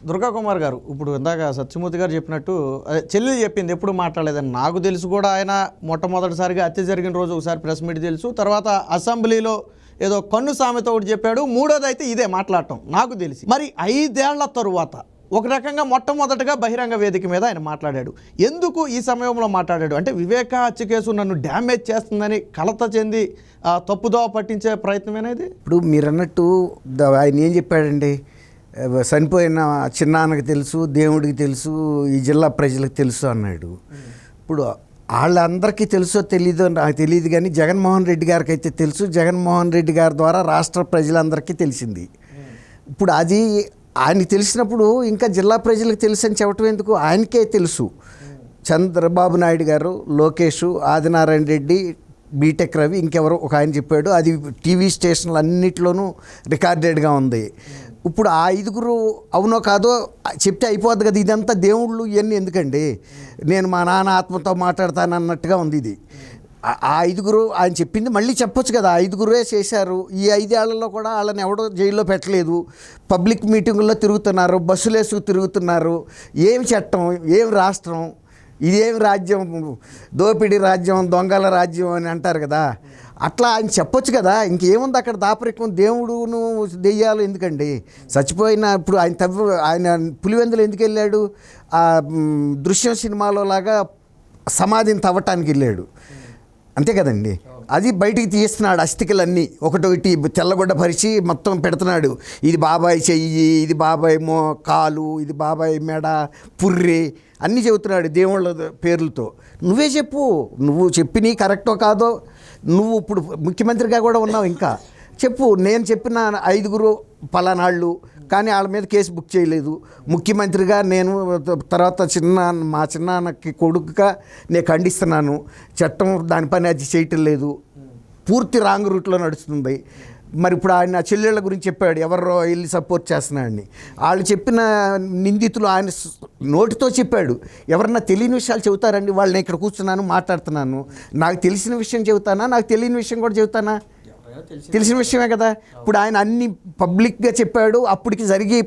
దుర్గా కుమార్ గారు ఇప్పుడు ఇందాక సత్యమూర్తి గారు చెప్పినట్టు అదే చెల్లి చెప్పింది ఎప్పుడు మాట్లాడలేదని నాకు తెలుసు కూడా. ఆయన మొట్టమొదటిసారిగా హత్య జరిగిన రోజు ఒకసారి ప్రెస్ మీట్ తెలుసు, తర్వాత అసెంబ్లీలో ఏదో కన్ను సామెత ఒకటి చెప్పాడు, మూడోది అయితే ఇదే మాట్లాడటం నాకు తెలిసి. మరి 5 ఏళ్ల తరువాత ఒక రకంగా మొట్టమొదటిగా బహిరంగ వేదిక మీద ఆయన మాట్లాడాడు. ఎందుకు ఈ సమయంలో మాట్లాడాడు అంటే వివేక హత్య కేసు నన్ను డ్యామేజ్ చేస్తుందని కలత చెంది తప్పుదోవ పట్టించే ప్రయత్నమేనా ఇది? ఇప్పుడు మీరు అన్నట్టు ఆయన ఏం చెప్పాడండి, చనిపోయిన చిన్నాన్నకి తెలుసు, దేవుడికి తెలుసు, ఈ జిల్లా ప్రజలకు తెలుసు అన్నాడు. ఇప్పుడు వాళ్ళందరికీ తెలుసో తెలీదో నాకు తెలియదు, కానీ జగన్మోహన్ రెడ్డి గారికి అయితే తెలుసు. జగన్మోహన్ రెడ్డి గారి ద్వారా రాష్ట్ర ప్రజలందరికీ తెలిసింది. ఇప్పుడు అది ఆయనకి తెలిసినప్పుడు ఇంకా జిల్లా ప్రజలకు తెలుసు అని చెప్పడం ఎందుకు? ఆయనకే తెలుసు. చంద్రబాబు నాయుడు గారు, లోకేష్, ఆదినారాయణ రెడ్డి, బీటెక్ రవి, ఇంకెవరో ఒక ఆయన చెప్పాడు. అది టీవీ స్టేషన్లు అన్నింటిలోనూ రికార్డెడ్గా ఉంది. ఇప్పుడు ఆ 5గురు అవునో కాదో చెప్తే అయిపోద్ది కదా. ఇదంతా దేవుళ్ళు ఇవన్నీ ఎందుకండి, నేను మా నాన్న ఆత్మతో మాట్లాడతాను అన్నట్టుగా ఉంది ఇది. ఆ 5గురు ఆయన చెప్పింది మళ్ళీ చెప్పొచ్చు కదా. 5గురే చేశారు. ఈ 5 ఏళ్లలో కూడా వాళ్ళని ఎవడో జైల్లో పెట్టలేదు. పబ్లిక్ మీటింగుల్లో తిరుగుతున్నారు, బస్సులు వేసుకు తిరుగుతున్నారు. ఏం చట్టం, ఏం రాష్ట్రం, ఇదేం రాజ్యం, దోపిడీ రాజ్యం, దొంగల రాజ్యం అని అంటారు కదా. అట్లా ఆయన చెప్పొచ్చు కదా. ఇంకేముంది అక్కడ దాపరికం, దేవుడును దెయ్యాలు ఎందుకండి? చచ్చిపోయిన ఇప్పుడు ఆయన పులివెందులు ఎందుకు వెళ్ళాడు? ఆ దృశ్యం సినిమాలో లాగా సమాధిని తవ్వటానికి వెళ్ళాడు, అంతే కదండి. అది బయటికి తీస్తున్నాడు, అస్థికలన్నీ ఒకటొకటి తెల్లగొడ్డ పరిచి మొత్తం పెడుతున్నాడు. ఇది బాబాయ్ చెయ్యి, ఇది బాబాయ్ కాలు, ఇది బాబాయ్ మెడ, పుర్రి అన్నీ చెబుతున్నాడు దేవుళ్ళ పేర్లతో. నువ్వే చెప్పు, నువ్వు చెప్పినవి కరెక్టో కాదో. నువ్వు ఇప్పుడు ముఖ్యమంత్రిగా కూడా ఉన్నావు, ఇంకా చెప్పు. నేను చెప్పిన 5గురు పలానాళ్ళు, కానీ వాళ్ళ మీద కేసు బుక్ చేయలేదు. ముఖ్యమంత్రిగా నేను తర్వాత మా చిన్నాన్నకి కొడుకుగా నేను ఖండిస్తున్నాను. చట్టం దాని పని అది చేయటం లేదు, పూర్తి రాంగ్ రూట్లో నడుస్తుంది. మరి ఇప్పుడు ఆయన చెల్లెళ్ళ గురించి చెప్పాడు, ఎవరో వెళ్ళి సపోర్ట్ చేస్తున్నాడని. వాళ్ళు చెప్పిన నిందితులు ఆయన నోటితో చెప్పాడు. ఎవరన్నా తెలియని విషయాలు చెబుతారండి? వాళ్ళని ఇక్కడ కూర్చున్నాను మాట్లాడుతున్నాను, నాకు తెలిసిన విషయం చెబుతానా, నాకు తెలియని విషయం కూడా చెబుతానా? తెలిసిన విషయమే కదా. ఇప్పుడు ఆయన అన్ని పబ్లిక్గా చెప్పాడు. అప్పటికి జరిగి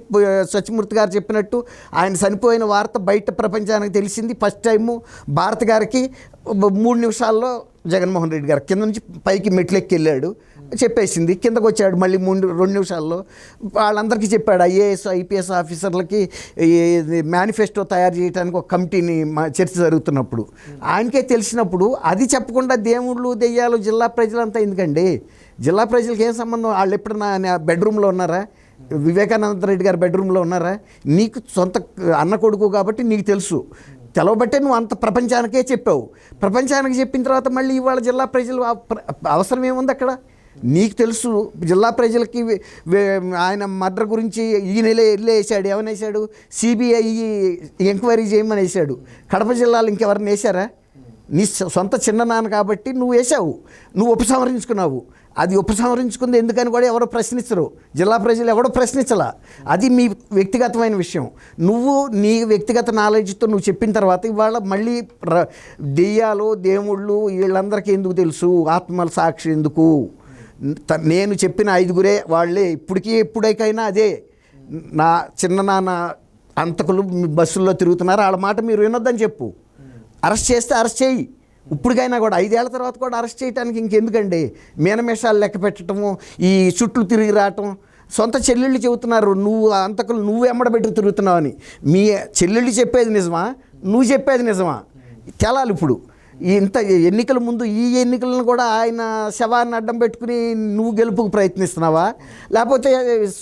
సత్యమూర్తి గారు చెప్పినట్టు ఆయన చనిపోయిన వార్త బయట ప్రపంచానికి తెలిసింది ఫస్ట్ టైము. భారత్ గారికి 3 నిమిషాల్లో జగన్మోహన్ రెడ్డి గారు కింద నుంచి పైకి మెట్లెక్కి వెళ్ళాడు, చెప్పేసింది. కిందకు వచ్చాడు మళ్ళీ 2 నిమిషాల్లో. వాళ్ళందరికీ చెప్పాడు. ఐఏఎస్ ఐపీఎస్ ఆఫీసర్లకి మేనిఫెస్టో తయారు చేయడానికి ఒక కమిటీని చర్చ జరుగుతున్నప్పుడు ఆయనకే తెలిసినప్పుడు అది చెప్పకుండా దేవుళ్ళు దెయ్యాలు జిల్లా ప్రజలంతా ఎందుకండి? జిల్లా ప్రజలకు ఏం సంబంధం? వాళ్ళు ఎప్పుడన్నా బెడ్రూమ్లో ఉన్నారా? వివేకానంద రెడ్డి గారు బెడ్రూమ్లో ఉన్నారా? నీకు సొంత అన్న కొడుకు కాబట్టి నీకు తెలుసు, తెలవబట్టే నువ్వు అంత ప్రపంచానికే చెప్పావు. ప్రపంచానికి చెప్పిన తర్వాత మళ్ళీ ఇవాళ జిల్లా ప్రజలు అవసరం ఏముంది అక్కడ? నీకు తెలుసు. జిల్లా ప్రజలకి ఆయన మర్డర్ గురించి ఈ నెల వేసాడు. ఏమని వేసాడు? సిబిఐ ఎంక్వైరీ చేయమని వేసాడు. కడప జిల్లాలో ఇంకెవరిని వేశారా? నీ సొంత చిన్ననాన్న కాబట్టి నువ్వు వేసావు, నువ్వు ఉపసంహరించుకున్నావు. అది ఉపసంహరించుకుంది ఎందుకని కూడా ఎవరో ప్రశ్నించరు, జిల్లా ప్రజలు ఎవడో ప్రశ్నించలా. అది మీ వ్యక్తిగతమైన విషయం. నువ్వు నీ వ్యక్తిగత నాలెడ్జ్తో నువ్వు చెప్పిన తర్వాత ఇవాళ మళ్ళీ దెయ్యాలు దేవుళ్ళు వీళ్ళందరికీ ఎందుకు తెలుసు? ఆత్మల సాక్షి ఎందుకు? నేను చెప్పిన 5గురే వాళ్ళే. ఎప్పుడైకైనా అదే. నా చిన్ననాన్న అంతకులు బస్సుల్లో తిరుగుతున్నారు, వాళ్ళ మాట మీరు వినొద్దని చెప్పు. అరెస్ట్ చేస్తే అరెస్ట్ చేయి. ఇప్పటికైనా కూడా 5 ఏళ్ల తర్వాత కూడా అరెస్ట్ చేయడానికి ఇంకెందుకండి? మీనమేషాలు లెక్క పెట్టడము, ఈ చుట్లు తిరిగి రావటం. సొంత చెల్లెళ్ళు చెబుతున్నారు నువ్వు అంతకులు నువ్వు ఎమ్మడబెట్టి తిరుగుతున్నావు అని. మీ చెల్లెళ్ళు చెప్పేది నిజమా, నువ్వు చెప్పేది నిజమా? తెలాలి. ఇప్పుడు ఇంత ఎన్నికల ముందు ఈ ఎన్నికలను కూడా ఆయన శవాన్ని అడ్డం పెట్టుకుని నువ్వు గెలుపుకు ప్రయత్నిస్తున్నావా? లేకపోతే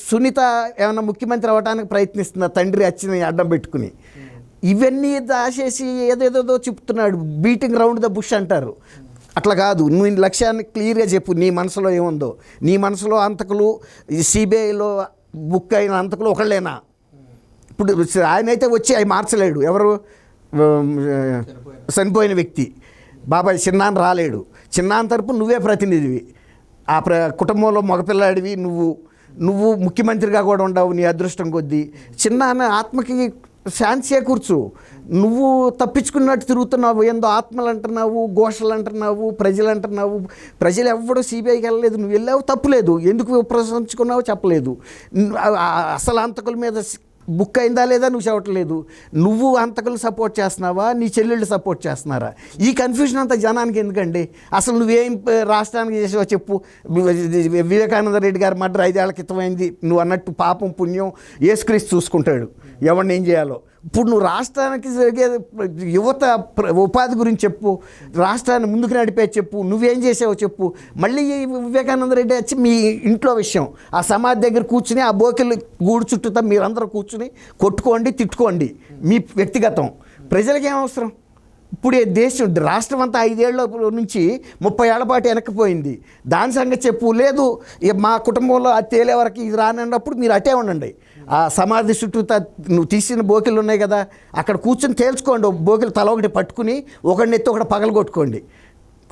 సునీత ఏమైనా ముఖ్యమంత్రి అవ్వడానికి ప్రయత్నిస్తున్నా తండ్రి అచ్చిని అడ్డం పెట్టుకుని? ఇవన్నీ దాచేసి ఏదేదో చెప్తున్నాడు. బీటింగ్ రౌండ్ ద బుష్ అంటారు. అట్లా కాదు. నువ్వు లక్ష్యాన్ని క్లియర్గా చెప్పు. నీ మనసులో ఏముందో. నీ మనసులో అంతకులు సిబిఐలో బుక్ అయిన అంతకులు ఒకళ్ళేనా? ఇప్పుడు ఆయన అయితే వచ్చి అవి మార్చలేడు. ఎవరు? చనిపోయిన వ్యక్తి బాబాయ్ చిన్నాన్న రాలేడు. చిన్నాన్న తరపు నువ్వే ప్రతినిధివి. ఆ కుటుంబంలో మగపిల్లాడివి నువ్వు ముఖ్యమంత్రిగా కూడా ఉండవు నీ అదృష్టం కొద్దీ. చిన్నాన్న ఆత్మకి శాంతి చేకూర్చు. నువ్వు తప్పించుకున్నట్టు తిరుగుతున్నావు. ఏందో ఆత్మలు అంటున్నావు, ఘోషలు అంటున్నావు, ప్రజలు అంటున్నావు. ప్రజలు ఎవడో సిబిఐకి వెళ్ళలేదు, నువ్వు వెళ్ళావు, తప్పులేదు. ఎందుకు ప్రశంసించుకున్నావు చెప్పలేదు. అసలు అంతకుల మీద బుక్ అయిందా లేదా నువ్వు చెప్పట్లేదు. నువ్వు హంతకులు సపోర్ట్ చేస్తున్నావా, నీ చెల్లెళ్ళు సపోర్ట్ చేస్తున్నారా? ఈ కన్ఫ్యూజన్ అంతా జనానికి ఎందుకండి? అసలు నువ్వేం రాష్ట్రానికి చేసావో చెప్పు. వివేకానంద రెడ్డి గారి మర్డర్ 5 ఏళ్ల క్రితం అయింది. నువ్వు అన్నట్టు పాపం పుణ్యం యేసుక్రీస్తు చూసుకుంటాడు ఎవరిని ఏం చేయాలో. ఇప్పుడు నువ్వు రాష్ట్రానికి జరిగే యువత ఉపాధి గురించి చెప్పు, రాష్ట్రాన్ని ముందుకు నడిపే చెప్పు, నువ్వేం చేసావో చెప్పు. మళ్ళీ వివేకానంద రెడ్డి వచ్చి మీ ఇంట్లో విషయం ఆ సమాధి దగ్గర కూర్చుని ఆ బోకిల్ గూడు చుట్టూతా మీరందరూ కూర్చుని కొట్టుకోండి, తిట్టుకోండి, మీ వ్యక్తిగతం. ప్రజలకి ఏం అవసరం? ఇప్పుడు ఈ దేశం రాష్ట్రం అంతా 5 ఏళ్ళ నుంచి 30 ఏళ్ల పాటు వెనక్కిపోయింది. దాని సంగతి చెప్పు. లేదు మా కుటుంబంలో అది తేలే వరకు ఇది రానన్నప్పుడు మీరు అటే ఉండండి. ఆ సమాధి చుట్టూ నువ్వు తీసిన బోకిలు ఉన్నాయి కదా, అక్కడ కూర్చొని తేల్చుకోండి. బోకిలు తల ఒకటి పట్టుకుని ఒకడిని ఎత్తి ఒకటి పగలగొట్టుకోండి.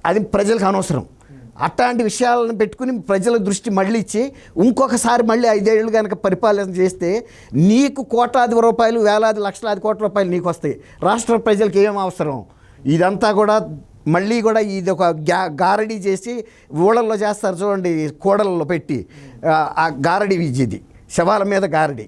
అది ప్రజలకు అనవసరం. అట్లాంటి విషయాలను పెట్టుకుని ప్రజల దృష్టి మళ్ళించి ఇంకొకసారి మళ్ళీ 5 ఏళ్ళు కనుక పరిపాలన చేస్తే నీకు కోట్లాది రూపాయలు, వేలాది లక్షలాది కోట్ల రూపాయలు నీకు వస్తాయి. రాష్ట్ర ప్రజలకు ఏం అవసరం? ఇదంతా కూడా మళ్ళీ కూడా ఇది ఒక గారడీ చేసి ఊళ్ళల్లో చేస్తారు చూడండి, కోడలలో పెట్టి ఆ గారడీ విద్య, ఇది శవాల మీద గారడీ.